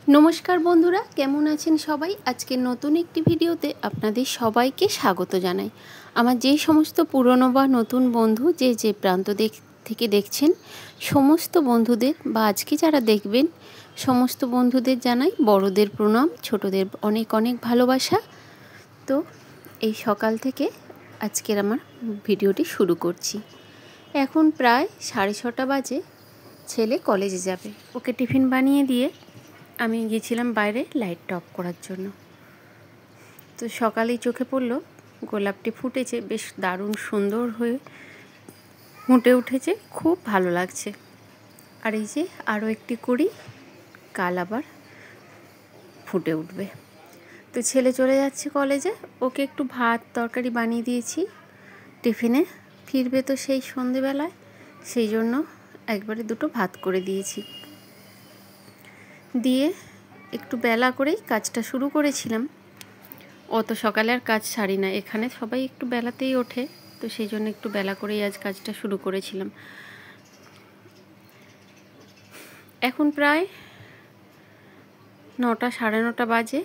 নমস্কার বন্ধুরা, কেমন আছেন সবাই? আজকের নতুন একটি ভিডিওতে আপনাদের সবাইকে স্বাগত জানাই। আমার যে সমস্ত পুরনো বা নতুন বন্ধু যে প্রান্ত থেকে দেখছেন, সমস্ত বন্ধুদের বা আজকে যারা দেখবেন সমস্ত বন্ধুদের জানাই বড়দের প্রণাম, ছোটদের অনেক অনেক ভালোবাসা। তো এই সকাল থেকে আজকের আমার ভিডিওটি শুরু করছি। এখন প্রায় 6:30 বাজে। ছেলে কলেজে যাবে, ওকে টিফিন বানিয়ে দিয়ে আমি গিয়েছিলাম বাইরে লাইটটা অফ করার জন্য। তো সকালেই চোখে পড়লো গোলাপটি ফুটেছে, বেশ দারুণ সুন্দর হয়ে ফুটে উঠেছে, খুব ভালো লাগছে। আর এই যে আরও একটি কুড়ি কাল আবার ফুটে উঠবে। তো ছেলে চলে যাচ্ছে কলেজে, ওকে একটু ভাত তরকারি বানিয়ে দিয়েছি, টিফিনে ফিরবে তো সেই সন্ধেবেলায়, সেই জন্য একবারে দুটো ভাত করে দিয়েছি। দিয়ে একটু বেলা করেই কাজটা শুরু করেছিলাম। অত সকালে আর কাজ সারি না, এখানে সবাই একটু বেলাতেই ওঠে, তো সেই জন্য একটু বেলা করেই আজ কাজটা শুরু করেছিলাম। এখন প্রায় 9টা 9:30 বাজে।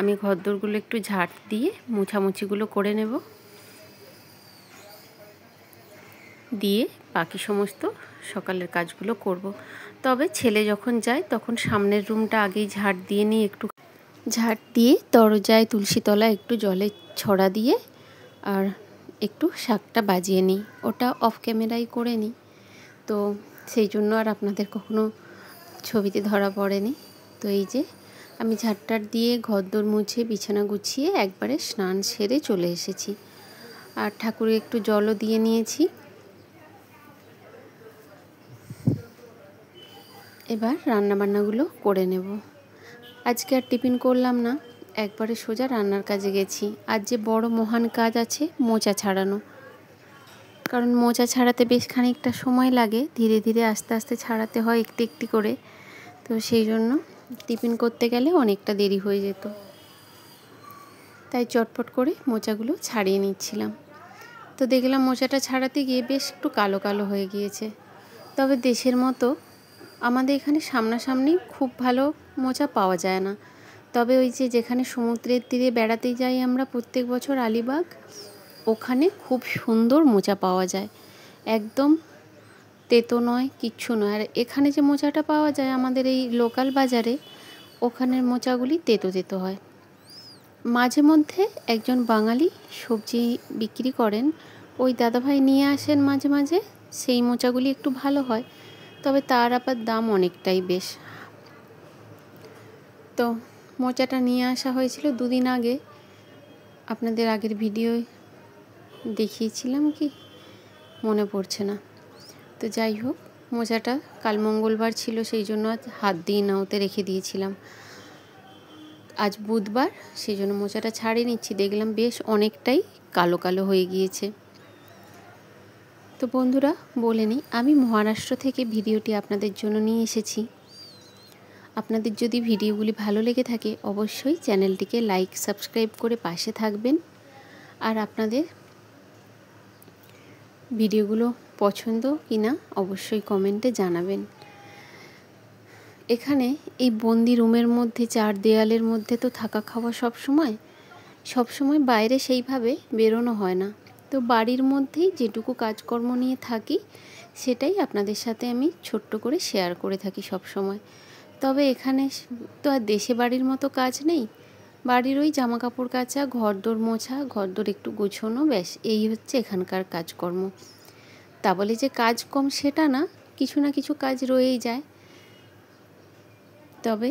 আমি ঘরদোরগুলো একটু ঝাড় দিয়ে মোছামুছিগুলো করে নেব, দিয়ে বাকি সমস্ত সকালের কাজগুলো করব। তবে ছেলে যখন যায় তখন সামনের রুমটা আগেই ঝাড় দিয়ে নিই, একটু ঝাড় দিয়ে দরজায় তুলসী তলায় একটু জলের ছড়া দিয়ে আর একটু শাকটা বাজিয়ে নিই, ওটা অফ ক্যামেরাই করে নিই, তো সেই জন্য আর আপনাদের কখনো ছবিতে ধরা পড়েনি। তো এই যে আমি ঝাড়টার দিয়ে ঘরদোর মুছে বিছানা গুছিয়ে একবারে স্নান সেরে চলে এসেছি। আর ঠাকুরে একটু জলও দিয়ে নিয়েছি। এবার রান্নাবান্নাগুলো করে নেব। আজকে আর টিফিন করলাম না, একবারে সোজা রান্নার কাজে গেছি। আজ যে বড় মহান কাজ আছে, মোচা ছাড়ানো। কারণ মোচা ছাড়াতে বেশ খানিকটা সময় লাগে, ধীরে ধীরে আস্তে আস্তে ছাড়াতে হয় একটি একটি করে, তো সেই জন্য টিফিন করতে গেলে অনেকটা দেরি হয়ে যেত। তাই চটপট করে মোচাগুলো ছাড়িয়ে নিচ্ছিলাম। তো দেখলাম মোচাটা ছাড়াতে গিয়ে বেশ একটু কালো কালো হয়ে গিয়েছে। তবে দেশের মতো আমাদের এখানে সামনাসামনি খুব ভালো মোচা পাওয়া যায় না। তবে ওই যে যেখানে সমুদ্রের তীরে বেড়াতে যাই আমরা প্রত্যেক বছর আলিবাগ, ওখানে খুব সুন্দর মোচা পাওয়া যায়, একদম তেতো নয়, কিচ্ছু নয়। আর এখানে যে মোচাটা পাওয়া যায় আমাদের এই লোকাল বাজারে, ওখানের মোচাগুলি তেতো তেতো হয়। মাঝে মধ্যে একজন বাঙালি সবজি বিক্রি করেন, ওই দাদাভাই নিয়ে আসেন মাঝে মাঝে, সেই মোচাগুলি একটু ভালো হয়, তবে তার আবার দাম অনেকটাই বেশ। তো মোচাটা নিয়ে আসা হয়েছিল 2 দিন আগে, আপনাদের আগের ভিডিও দেখিয়েছিলাম কি মনে পড়ছে না। তো যাই হোক, মোচাটা কাল মঙ্গলবার ছিল, সেই জন্য আজ হাত দিয়ে নাওতে রেখে দিয়েছিলাম। আজ বুধবার, সেই জন্য মোচাটা ছাড়িয়ে নিচ্ছি, দেখলাম বেশ অনেকটাই কালো কালো হয়ে গিয়েছে। তো বন্ধুরা বলে নিই, আমি মহারাষ্ট্র থেকে ভিডিওটি আপনাদের জন্য নিয়ে এসেছি। আপনাদের যদি ভিডিওগুলি ভালো লেগে থাকে অবশ্যই চ্যানেলটিকে লাইক সাবস্ক্রাইব করে পাশে থাকবেন। আর আপনাদের ভিডিওগুলো পছন্দ কিনা অবশ্যই কমেন্টে জানাবেন। এখানে এই বন্দি রুমের মধ্যে, 4 দেয়ালের মধ্যে তো থাকা খাওয়া সব সময় বাইরে সেইভাবে বেরোনো হয় না। তো বাড়ির মধ্যেই যেটুকু কাজকর্ম নিয়ে থাকি সেটাই আপনাদের সাথে আমি ছোট্ট করে শেয়ার করে থাকি সব সময়। তবে এখানে তো আর দেশে বাড়ির মতো কাজ নেই, বাড়ির ওই জামা কাপড় কাচা, ঘরদোর মোছা, ঘরদোর একটু গোছানো, ব্যাস এই হচ্ছে এখানকার কাজকর্ম। তা বলে যে কাজ কম সেটা না, কিছু না কিছু কাজ রয়েই যায়। তবে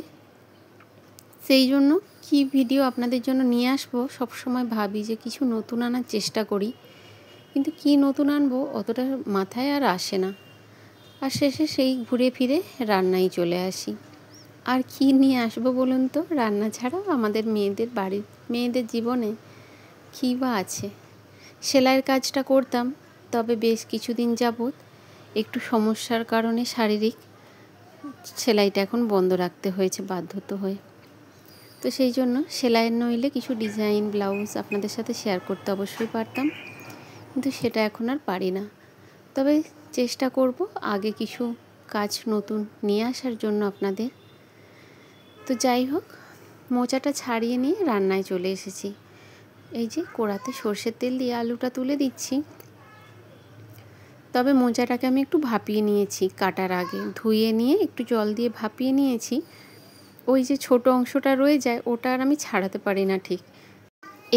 সেই জন্য কি ভিডিও আপনাদের জন্য নিয়ে আসবো সব সময় ভাবি যে কিছু নতুন আনার চেষ্টা করি, কিন্তু কি নতুন আনবো অতটা মাথায় আর আসে না, আর শেষে সেই ঘুরে ফিরে রান্নায় চলে আসি। আর কি নিয়ে আসবো বলুন তো? রান্না ছাড়া আমাদের মেয়েদের জীবনে কী বা আছে? সেলাইয়ের কাজটা করতাম, তবে বেশ কিছুদিন যাবৎ একটু সমস্যার কারণে শারীরিক সেলাইটা এখন বন্ধ রাখতে হয়েছে বাধ্যত হয়ে। তো সেই জন্য সেলাইয়ের নইলে কিছু ডিজাইন ব্লাউজ আপনাদের সাথে শেয়ার করতে অবশ্যই পারতাম, কিন্তু সেটা এখন আর পারি না। তবে চেষ্টা করব আগে কিছু কাজ নতুন নিয়ে আসার জন্য আপনাদের। তো যাই হোক, মোচাটা ছাড়িয়ে নিয়ে রান্নায় চলে এসেছি। এই যে কড়াতে সর্ষের তেল দিয়ে আলুটা তুলে দিচ্ছি। তবে মোচাটাকে আমি একটু ভাপিয়ে নিয়েছি, কাটার আগে ধুয়ে নিয়ে একটু জল দিয়ে ভাপিয়ে নিয়েছি। ওই যে ছোট অংশটা রয়ে যায়, ওটা আর আমি ছাড়াতে পারি না ঠিক।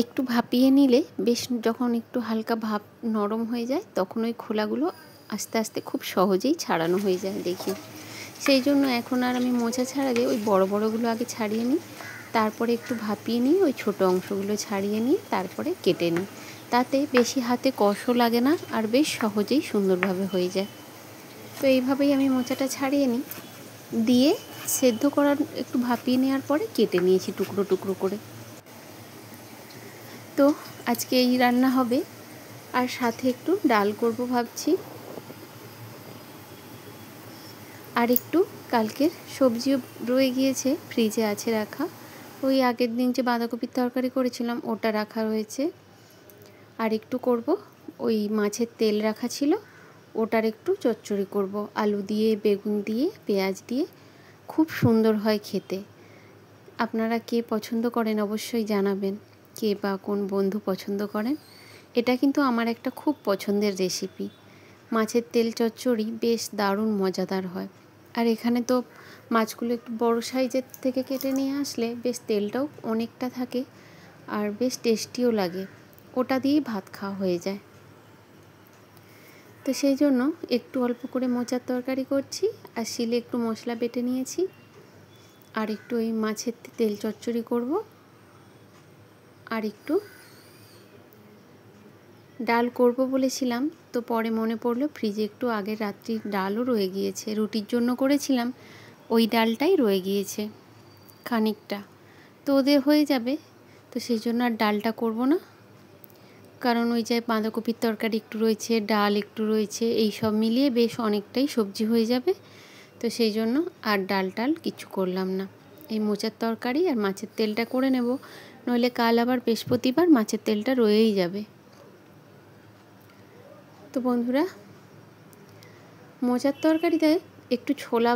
একটু ভাপিয়ে নিলে বেশ, যখন একটু হালকা ভাপ নরম হয়ে যায় তখন ওই খোলাগুলো আস্তে আস্তে খুব সহজেই ছাড়ানো হয়ে যায় দেখি। সেই জন্য এখন আর আমি মোচা ছাড়ালে ওই বড় বড়গুলো আগে ছাড়িয়ে নিই, তারপরে একটু ভাপিয়ে নিই, ওই ছোট অংশগুলো ছাড়িয়ে নিই, তারপরে কেটে নিই। তাতে বেশি হাতে কষও লাগে না, আর বেশ সহজেই সুন্দরভাবে হয়ে যায়। তো এইভাবেই আমি মোচাটা ছাড়িয়ে নিই, দিয়ে সেদ্ধ করার একটু ভাপিয়ে নেওয়ার পরে কেটে নিয়েছি টুকরো টুকরো করে। তো আজকে এই রান্না হবে, আর সাথে একটু ডাল করব ভাবছি। আর একটু কালকের সবজিও রয়ে গিয়েছে, ফ্রিজে আছে রাখা। ওই আগের দিন যে বাঁধাকপির তরকারি করেছিলাম ওটা রাখা রয়েছে। আর একটু করব, ওই মাছের তেল রাখা ছিল, ওটার একটু চচ্চড়ি করব, আলু দিয়ে, বেগুন দিয়ে, পেঁয়াজ দিয়ে। খুব সুন্দর হয় খেতে। আপনারা কে পছন্দ করেন অবশ্যই জানাবেন, কে বা কোন বন্ধু পছন্দ করেন। এটা কিন্তু আমার একটা খুব পছন্দের রেসিপি। মাছের তেল চচ্চড়ি বেশ দারুণ মজাদার হয়। আর এখানে তো মাছগুলো একটু বড় সাইজের থেকে কেটে নিয়ে আসলে বেশ তেলটাও অনেকটা থাকে, আর বেশ টেস্টিও লাগে। ওটা দিয়েই ভাত খাওয়া হয়ে যায়। তো সেই জন্য একটু অল্প করে মোচার তরকারি করছি, আর শিলে একটু মশলা বেটে নিয়েছি, আর একটু ওই মাছের তেল চচ্চড়ি করব, আর একটু ডাল করব বলেছিলাম। তো পরে মনে পড়লো ফ্রিজে একটু আগের রাত্রির ডালও রয়ে গিয়েছে, রুটির জন্য করেছিলাম, ওই ডালটাই রয়ে গিয়েছে খানিকটা। তো ওদের হয়ে যাবে, তো সেই জন্য আর ডালটা করব না। কারণ ওই যে বাঁধাকপির তরকারি একটু রয়েছে, ডাল একটু রয়েছে, এই সব মিলিয়ে বেশ অনেকটাই সবজি হয়ে যাবে। তো সেই জন্য আর ডাল কিছু করলাম না। এই মোচার তরকারি আর মাছের তেলটা করে নেব, নইলে কাল আবার বৃহস্পতিবার মাছের তেলটা রয়েই যাবে। তো বন্ধুরা, মোচার তরকারিতে একটু ছোলা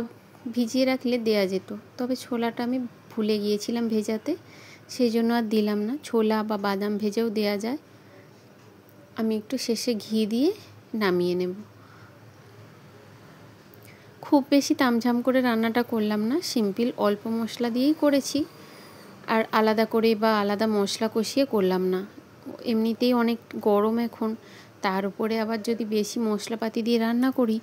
ভিজিয়ে রাখলে দেয়া যেত, তবে ছোলাটা আমি ভুলে গিয়েছিলাম ভেজাতে, সেই জন্য আর দিলাম না। ছোলা বা বাদাম ভেজেও দেয়া যায়। আমি একটু শেষে ঘি দিয়ে নামিয়ে নেব। খুব বেশি তামঝাম করে রান্নাটা করলাম না, সিম্পল অল্প মশলা দিয়েই করেছি। আর আলাদা করে বা আলাদা মশলা কষিয়ে করলাম না। এমনিতেই অনেক গরম এখন, তার উপরে আবার যদি বেশি মশলাপাতি দিয়ে রান্না করি,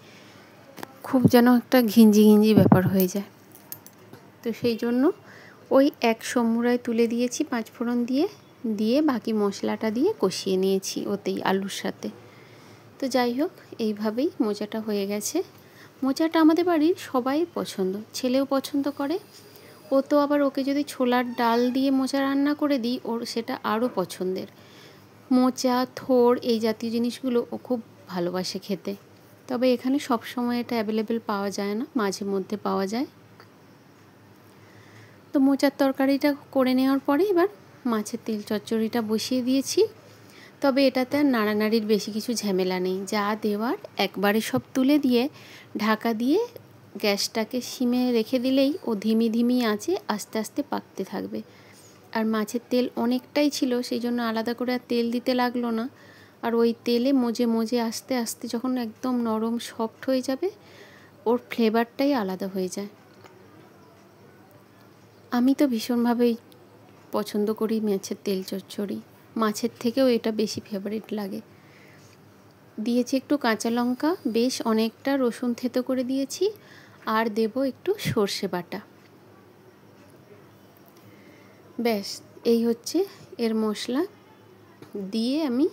খুব যেন একটা ঘিঞ্জি ঘিঞ্জি ব্যাপার হয়ে যায়। তো সেই জন্য ওই এক সমুরায় তুলে দিয়েছি 5 ফোড়ন দিয়ে বাকি মশলাটা দিয়ে কষিয়ে নিয়েছি ওতেই, আলুর সাথে। তো যাই হোক, এইভাবেই মোচাটা হয়ে গেছে। মোচাটা আমাদের বাড়ির সবাই পছন্দ, ছেলেও পছন্দ করে। ও তো আবার, ওকে যদি ছোলার ডাল দিয়ে মোচা রান্না করে দিই, ওর সেটা আরও পছন্দের। মোচা, থোড় এই জাতীয় জিনিসগুলো ও খুব ভালোবাসে খেতে। তবে এখানে সব সময় এটা অ্যাভেলেবেল পাওয়া যায় না, মাঝে মধ্যে পাওয়া যায়। তো মোচার তরকারিটা করে নেওয়ার পরে এবার মাছের তেল চচ্চড়িটা বসিয়ে দিয়েছি। তবে এটাতে আর নাড়ানাড়ির বেশি কিছু ঝামেলা নেই, যা দেওয়ার একবারে সব তুলে দিয়ে ঢাকা দিয়ে গ্যাসটাকে সিমে রেখে দিলেই ও ধিমি আঁচে আস্তে আস্তে পাকতে থাকবে। আর মাছের তেল অনেকটাই ছিল, সেই জন্য আলাদা করে আর তেল দিতে লাগলো না। আর ওই তেলে মজে আস্তে আস্তে যখন একদম নরম সফট হয়ে যাবে, ওর ফ্লেভারটাই আলাদা হয়ে যায়। আমি তো ভীষণভাবেই পছন্দ করি মাছের তেল চচ্চড়ি, মাছের থেকেও এটা বেশি ফেভারিট লাগে। দিয়েছি একটু কাঁচা লঙ্কা, বেশ অনেকটা রসুন থেতো করে দিয়েছি, আর দেব একটু সর্ষে বাটা। ব্যাস, এই হচ্ছে এর মশলা। দিয়ে আমি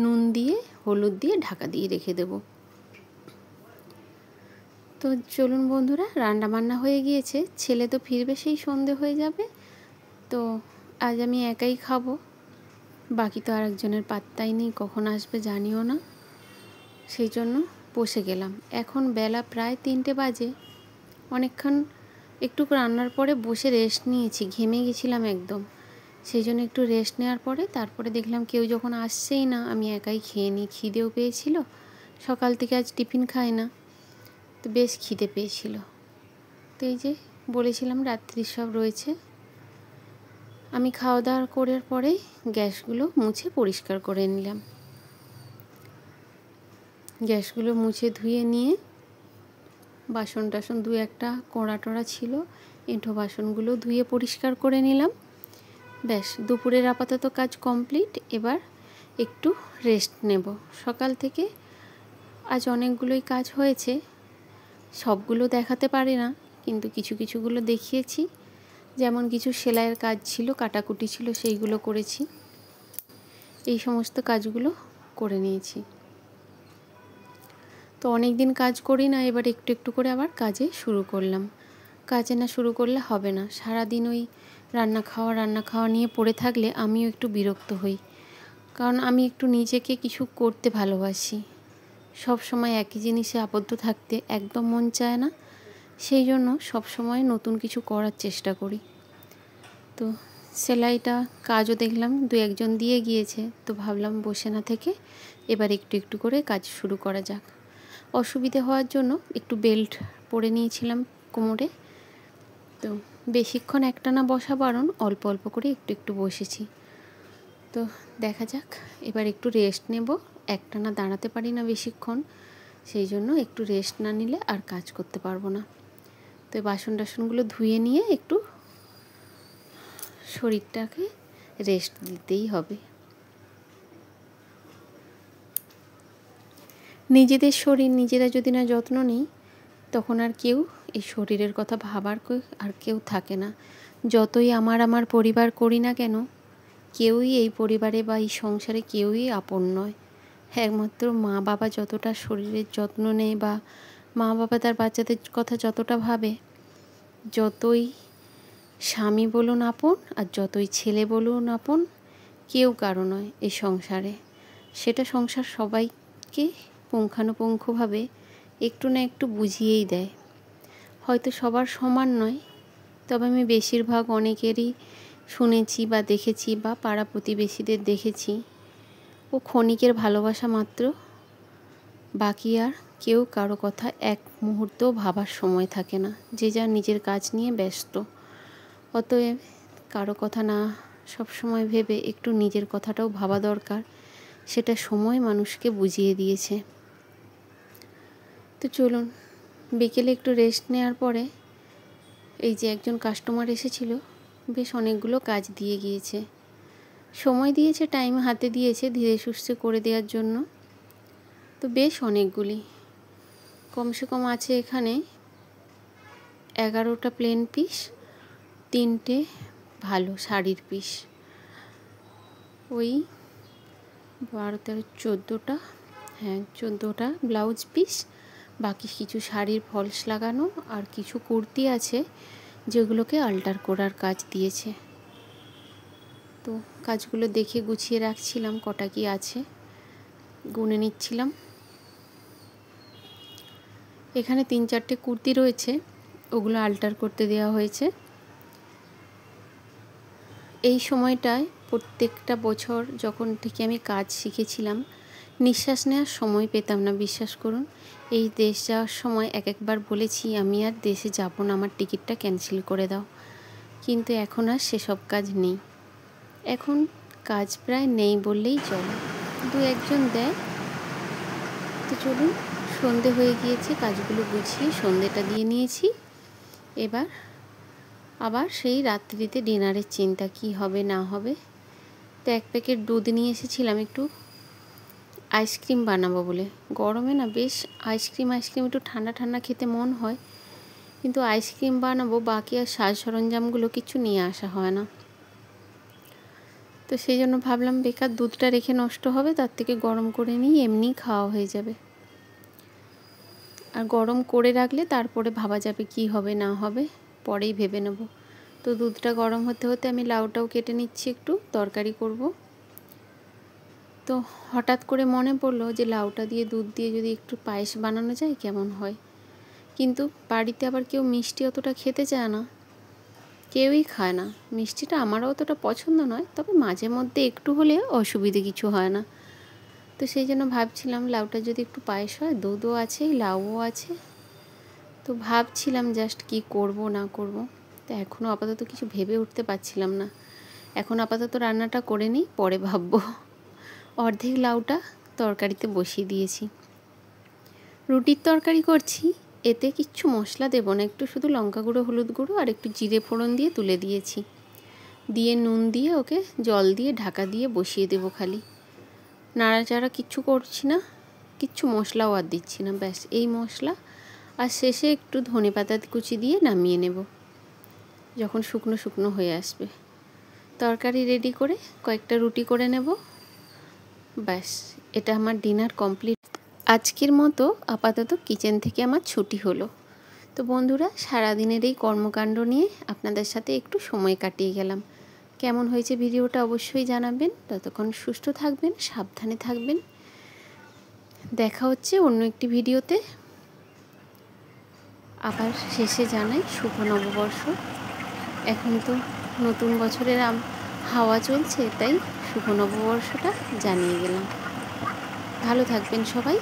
নুন দিয়ে হলুদ দিয়ে ঢাকা দিয়ে রেখে দেব। তো চলুন বন্ধুরা, রান্না বান্না হয়ে গিয়েছে, ছেলে তো ফিরবে সেই সন্ধে হয়ে যাবে। তো আজ আমি একাই খাবো, বাকি তো আরেকজনের পাত্তাই নেই, কখন আসবে জানিও না। সেই জন্য বসে গেলাম। এখন বেলা প্রায় 3টে বাজে। অনেকক্ষণ একটু রান্নার পরে বসে রেস্ট নিয়েছি, ঘেমে গেছিলাম একদম। সেই জন্য একটু রেস্ট নেওয়ার পরে তারপরে দেখলাম কেউ যখন আসছেই না, আমি একাই খেয়ে নিই। খিদেও পেয়েছিল, সকাল থেকে আজ টিফিন খাই না, তো বেশ খিদে পেয়েছিল। তো এই যে বলেছিলাম রাত্রির সব রয়েছে। আমি খাওয়া দাওয়া করার পরেই গ্যাসগুলো মুছে পরিষ্কার করে নিলাম। গ্যাসগুলো মুছে ধুয়ে নিয়ে বাসন টাসন দু একটা কড়া টড়া ছিল, এঁঠো বাসনগুলো ধুয়ে পরিষ্কার করে নিলাম। ব্যাস, দুপুরের আপাতত কাজ কমপ্লিট। এবার একটু রেস্ট নেব। সকাল থেকে আজ অনেকগুলোই কাজ হয়েছে, সবগুলো দেখাতে পারি না, কিন্তু কিছু কিছুগুলো দেখিয়েছি। যেমন কিছু সেলাইয়ের কাজ ছিল, কাটাকুটি ছিল, সেইগুলো করেছি। এই সমস্ত কাজগুলো করে নিয়েছি। তো অনেক দিন কাজ করি না, এবার একটু একটু করে আবার কাজে শুরু করলাম। কাজে না শুরু করলে হবে না। সারাদিন ওই রান্না খাওয়া নিয়ে পড়ে থাকলে আমিও একটু বিরক্ত হই, কারণ আমি একটু নিজেকে কিছু করতে ভালোবাসি। সব সময় একই জিনিসে আবদ্ধ থাকতে একদম মন চায় না, সেই জন্য সব সময় নতুন কিছু করার চেষ্টা করি। তো সেলাইটা কাজও দেখলাম দু একজন দিয়ে গিয়েছে, তো ভাবলাম বসে না থেকে এবার একটু একটু করে কাজ শুরু করা যাক। অসুবিধে হওয়ার জন্য একটু বেল্ট পরে নিয়েছিলাম কোমরে। তো বেশিক্ষণ একটানা বসা বারণ, অল্প অল্প করে একটু একটু বসেছি। তো দেখা যাক, এবার একটু রেস্ট নেব। একটানা দাঁড়াতে পারি না বেশিক্ষণ, সেই জন্য একটু রেস্ট না নিলে আর কাজ করতে পারবো না। তো বাসন টাসনগুলো ধুয়ে নিয়ে একটু শরীরটাকে রেস্ট দিতেই হবে। নিজেদের শরীর নিজেরা যদি না যত্ন নিই, তখন আর কেউ এই শরীরের কথা ভাবার আর কেউ থাকে না। যতই আমার পরিবার করি না কেন, কেউই এই পরিবারে বা এই সংসারে কেউই আপন নয়। একমাত্র মা বাবা যতটা শরীরের যত্ন নেয়, বা মা বাবা তার বাচ্চাদের কথা যতটা ভাবে, যতই স্বামী বলুন আপন আর যতই ছেলে বলুন আপন, কেউ কারো নয় এই সংসারে। সেটা সংসার সবাইকে পুঙ্খানুপুঙ্খভাবে একটু না একটু বুঝিয়েই দেয়। হয়তো সবার সমান নয়, তবে আমি বেশিরভাগ অনেকেরই শুনেছি বা দেখেছি, বা পাড়া প্রতিবেশীদের দেখেছি, ও ক্ষণিকের ভালোবাসা মাত্র, বাকি আর কেউ কারো কথা এক মুহূর্তও ভাবার সময় থাকে না। যে যার নিজের কাজ নিয়ে ব্যস্ত। অতএব কারো কথা না সব সময় ভেবে একটু নিজের কথাটাও ভাবা দরকার, সেটা সময় মানুষকে বুঝিয়ে দিয়েছে। তো চলুন, বিকেলে একটু রেস্ট নেওয়ার পরে এই যে একজন কাস্টমার এসেছিল, বেশ অনেকগুলো কাজ দিয়ে গিয়েছে। সময় দিয়েছে, টাইম হাতে দিয়েছে ধীরে সুস্থে করে দেওয়ার জন্য। তো বেশ অনেকগুলি, কমসে কম আছে এখানে 11টা প্লেন পিস, 3টে ভালো শাড়ির পিস, ওই 12, 13, 14টা, হ্যাঁ 14টা ব্লাউজ পিস, বাকি কিছু শাড়ির ফলস লাগানো, আর কিছু কুর্তি আছে যেগুলোকে আল্টার করার কাজ দিয়েছে। তো কাজগুলো দেখে গুছিয়ে রাখছিলাম, কটা কি আছে গুনে নিচ্ছিলাম। এখানে 3-4টে কুর্তি রয়েছে, ওগুলো আল্টার করতে দেওয়া হয়েছে। এই সময়টায় প্রত্যেকটা বছর যখন থেকে আমি কাজ শিখেছিলাম, নিঃশ্বাস নেওয়ার সময় পেতাম না, বিশ্বাস করুন। এই দেশ যাওয়ার সময় একবার বলেছি আমি আর দেশে যাব না, আমার টিকিটটা ক্যান্সেল করে দাও। কিন্তু এখন আর সেসব কাজ নেই। এখন কাজ প্রায় নেই বললেই চলে, দু একজন দেয়। তো চলুন, সন্ধে হয়ে গিয়েছে, কাজগুলো গুছিয়ে সন্ধেটা দিয়ে নিয়েছি। এবার আবার সেই রাত্রিতে ডিনারের চিন্তা, কি হবে না হবে। তো 1 প্যাকেট দুধ নিয়ে এসেছিলাম একটু আইসক্রিম বানাবো বলে। গরমে না বেশ আইসক্রিম একটু ঠান্ডা ঠান্ডা খেতে মন হয়, কিন্তু আইসক্রিম বানাবো, বাকি আর সাজ সরঞ্জামগুলো কিছু নিয়ে আসা হয় না। তো সেই জন্য ভাবলাম বেকার দুধটা রেখে নষ্ট হবে, তার থেকে গরম করে নিই, এমনি খাওয়া হয়ে যাবে। আর গরম করে রাখলে তারপরে ভাবা যাবে কি হবে না হবে, পরেই ভেবে নেব। তো দুধটা গরম হতে হতে আমি লাউটাও কেটে নিচ্ছি, একটু তরকারি করব। তো হঠাৎ করে মনে পড়লো যে লাউটা দিয়ে দুধ দিয়ে যদি একটু পায়েস বানানো যায় কেমন হয়। কিন্তু বাড়িতে আবার কেউ মিষ্টি অতটা খেতে চায় না, কেউই খায় না মিষ্টিটা, আমারও অতটা পছন্দ নয়, তবে মাঝে মধ্যে একটু হলে অসুবিধে কিছু হয় না। তো সেই জন্য ভাবছিলাম লাউটা যদি একটু পায়েস হয়, দুধও আছে লাউও আছে, তো ভাবছিলাম জাস্ট কি করব না করব, তো এখনও আপাতত কিছু ভেবে উঠতে পারছিলাম না। এখন আপাতত রান্নাটা করে নিই, পরে ভাববো। অর্ধেক লাউটা তরকারিতে বসিয়ে দিয়েছি। রুটির তরকারি করছি, এতে কিচ্ছু মশলা দেবো না, একটু শুধু লঙ্কা গুঁড়ো, হলুদ গুঁড়ো আর একটু জিরে ফোড়ন দিয়ে তুলে দিয়েছি, দিয়ে নুন দিয়ে ওকে জল দিয়ে ঢাকা দিয়ে বসিয়ে দেবো। খালি নাড়াচাড়া কিচ্ছু করছি না, কিচ্ছু মশলাও আর দিচ্ছি না, ব্যাস এই মশলা। আর শেষে একটু ধনেপাতা কুচি দিয়ে নামিয়ে নেব যখন শুকনো শুকনো হয়ে আসবে। তরকারি রেডি করে কয়েকটা রুটি করে নেব, ব্যাস এটা আমার ডিনার কমপ্লিট। আজকের মতো আপাতত কিচেন থেকে আমার ছুটি হলো। তো বন্ধুরা, সারাদিনের এই কর্মকাণ্ড নিয়ে আপনাদের সাথে একটু সময় কাটিয়ে গেলাম। কেমন হয়েছে ভিডিওটা অবশ্যই জানাবেন। ততক্ষণ সুস্থ থাকবেন, সাবধানে থাকবেন। দেখা হচ্ছে অন্য একটি ভিডিওতে। আবার শেষে জানাই শুভ নববর্ষ। এখন তো নতুন বছরের হাওয়া চলছে, তাই শুভ নববর্ষটা জানিয়ে গেলাম। ভালো থাকবেন সবাই।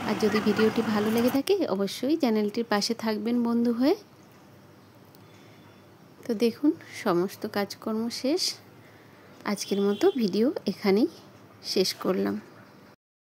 আর যদি ভিডিওটি ভালো লেগে থাকে অবশ্যই চ্যানেলটির পাশে থাকবেন বন্ধু হয়ে। তো দেখুন, সমস্ত কাজকর্ম শেষ। আজকের মতো ভিডিও এখানেই শেষ করলাম।